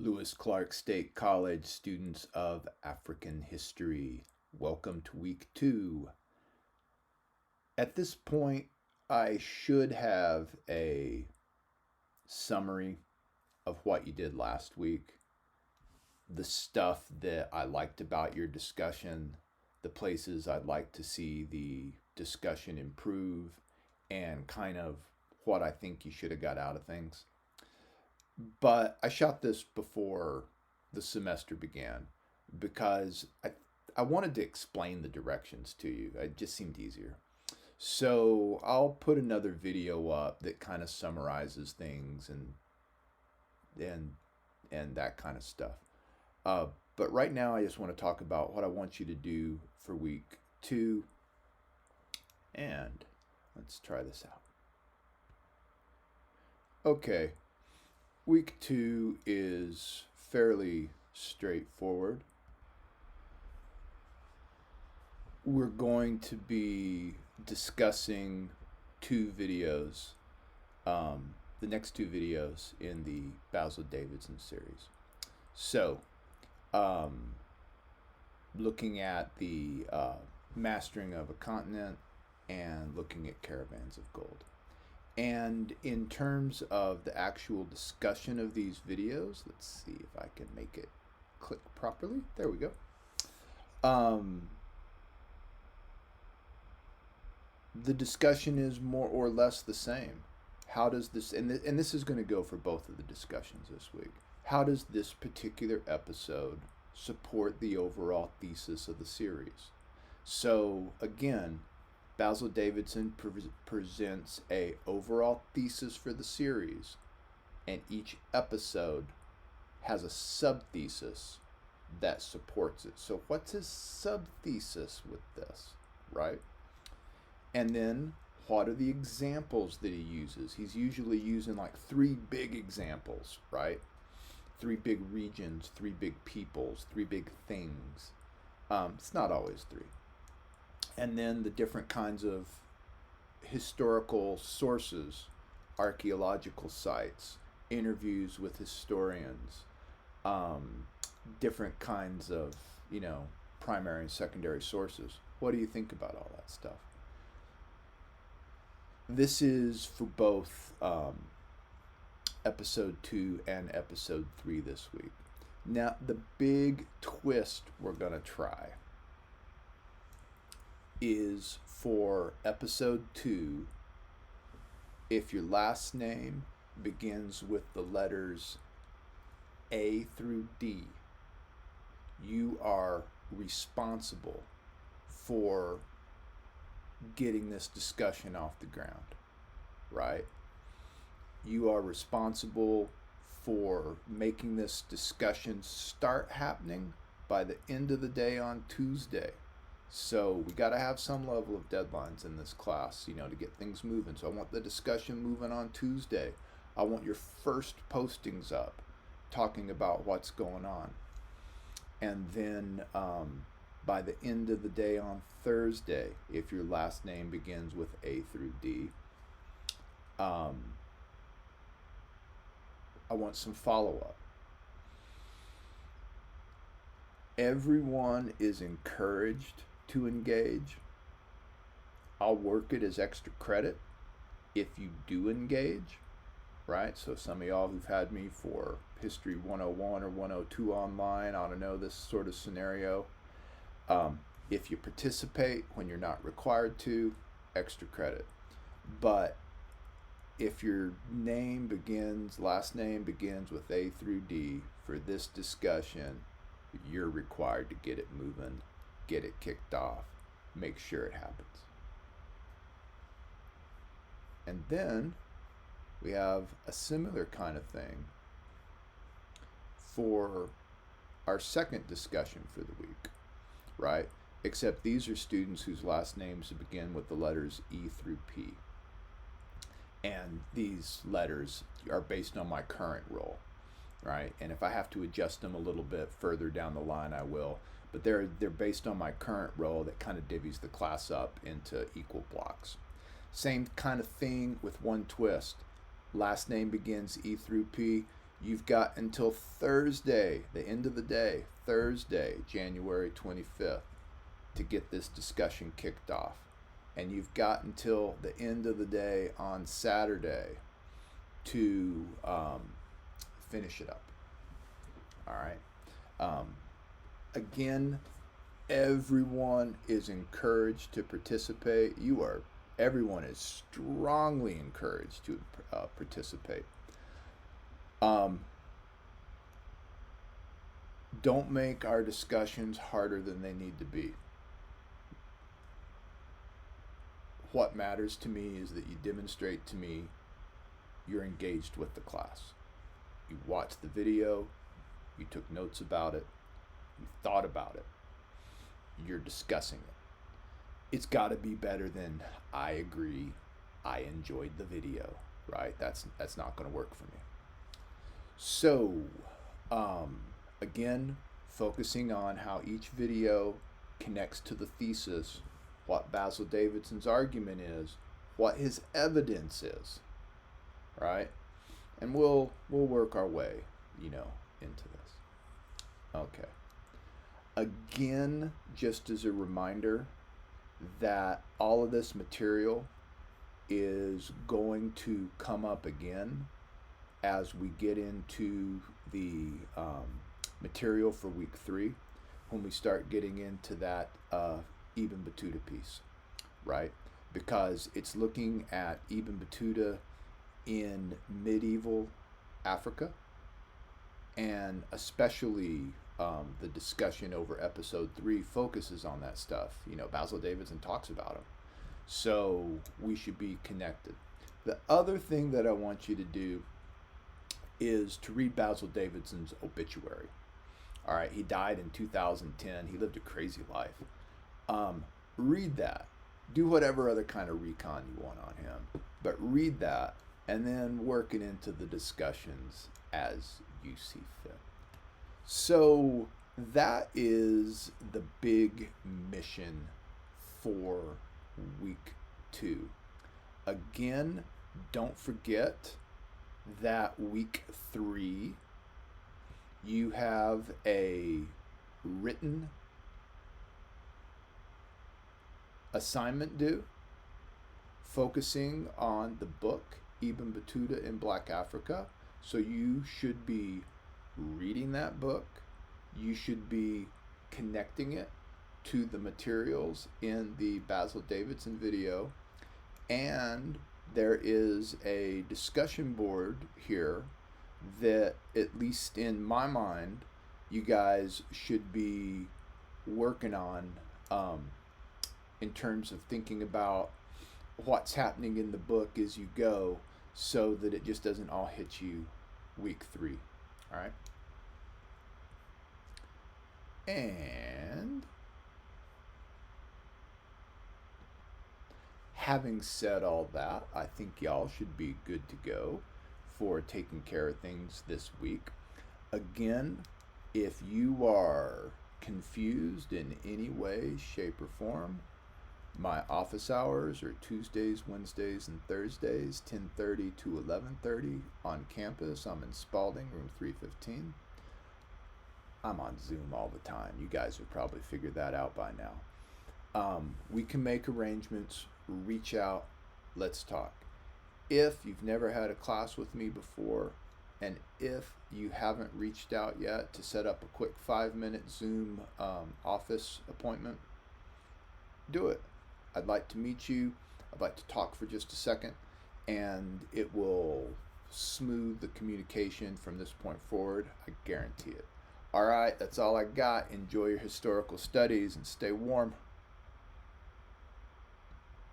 Lewis Clark State College students of African history. Welcome to week 2. At this point, I should have a summary of what you did last week, the stuff that I liked about your discussion, the places I'd like to see the discussion improve, and kind of what I think you should have got out of things. But I shot this before the semester began because I wanted to explain the directions to you. It just seemed easier. So I'll put another video up that kind of summarizes things and and that kind of stuff. Uh, but right now, I just want to talk about what I want you to do for week 2. And let's try this out. Okay, week 2 is fairly straightforward. We're going to be discussing 2 videos, the next 2 videos in the Basil Davidson series. So, looking at the mastering of a continent and looking at caravans of gold. And in terms of the actual discussion of these videos, let's see if I can make it click properly. There we go. The discussion is more or less the same. How does this, and this is going to go for both of the discussions this week, how does this particular episode support the overall thesis of the series? So again, Basil Davidson presents a overall thesis for the series, and each episode has a sub-thesis that supports it. So what's his sub-thesis with this, right? And then what are the examples that he uses? He's usually using like 3 big examples, right? 3 big regions, 3 big peoples, 3 big things. It's not always 3. And then the different kinds of historical sources, archaeological sites, interviews with historians, different kinds of, primary and secondary sources. What do you think about all that stuff? This is for both episode 2 and episode 3 this week. Now, the big twist we're going to try is for episode 2, if your last name begins with the letters A through D, you are responsible for getting this discussion off the ground, right? You are responsible for making this discussion start happening by the end of the day on Tuesday. So we got to have some level of deadlines in this class, to get things moving. So I want the discussion moving on Tuesday. I want your first postings up talking about what's going on. And then by the end of the day on Thursday, if your last name begins with A through D, I want some follow-up. Everyone is encouraged to engage. I'll work it as extra credit if you do engage, right? So some of y'all who've had me for History 101 or 102 online ought to know this sort of scenario. If you participate when you're not required to, extra credit. But if your last name begins with A through D for this discussion, you're required to get it moving, get it kicked off, make sure it happens. And then we have a similar kind of thing for our second discussion for the week, right? Except these are students whose last names begin with the letters E through P. And these letters are based on my current role, right? And if I have to adjust them a little bit further down the line, I will. But they're based on my current role that kind of divvies the class up into equal blocks. Same kind of thing with one twist. Last name begins E through P. You've got until Thursday, the end of the day, Thursday, January 25th, to get this discussion kicked off. And you've got until the end of the day on Saturday to finish it up. All right. Again, everyone is encouraged to participate. Everyone is strongly encouraged to participate. Don't make our discussions harder than they need to be. What matters to me is that you demonstrate to me you're engaged with the class. You watched the video, you took notes about it, you thought about it, you're discussing it. It's got to be better than I agree, I enjoyed the video, right? That's not going to work for me. So, again, focusing on how each video connects to the thesis, what Basil Davidson's argument is, what his evidence is, right? And we'll work our way, into this. Okay. Again, just as a reminder that all of this material is going to come up again as we get into the material for week 3, when we start getting into that Ibn Battuta piece, right? Because it's looking at Ibn Battuta in medieval Africa, and especially the discussion over episode 3 focuses on that stuff. Basil Davidson talks about him. So we should be connected. The other thing that I want you to do is to read Basil Davidson's obituary. All right, he died in 2010. He lived a crazy life. Read that. Do whatever other kind of recon you want on him, but read that and then work it into the discussions as you see fit. So that is the big mission for week 2. Again, don't forget that week 3 you have a written assignment due, focusing on the book Ibn Battuta in Black Africa. So you should be reading that book. You should be connecting it to the materials in the Basil Davidson video. And there is a discussion board here that, at least in my mind, you guys should be working on in terms of thinking about what's happening in the book as you go, so that it just doesn't all hit you week 3. All right. And having said all that, I think y'all should be good to go for taking care of things this week. Again, if you are confused in any way, shape, or form, my office hours are Tuesdays, Wednesdays, and Thursdays, 10:30 to 11:30 on campus. I'm in Spalding, room 315. I'm on Zoom all the time. You guys have probably figured that out by now. We can make arrangements, reach out, let's talk. If you've never had a class with me before, and if you haven't reached out yet to set up a quick 5-minute Zoom office appointment, do it. I'd like to meet you. I'd like to talk for just a second, and it will smooth the communication from this point forward. I guarantee it. All right, that's all I got. Enjoy your historical studies and stay warm.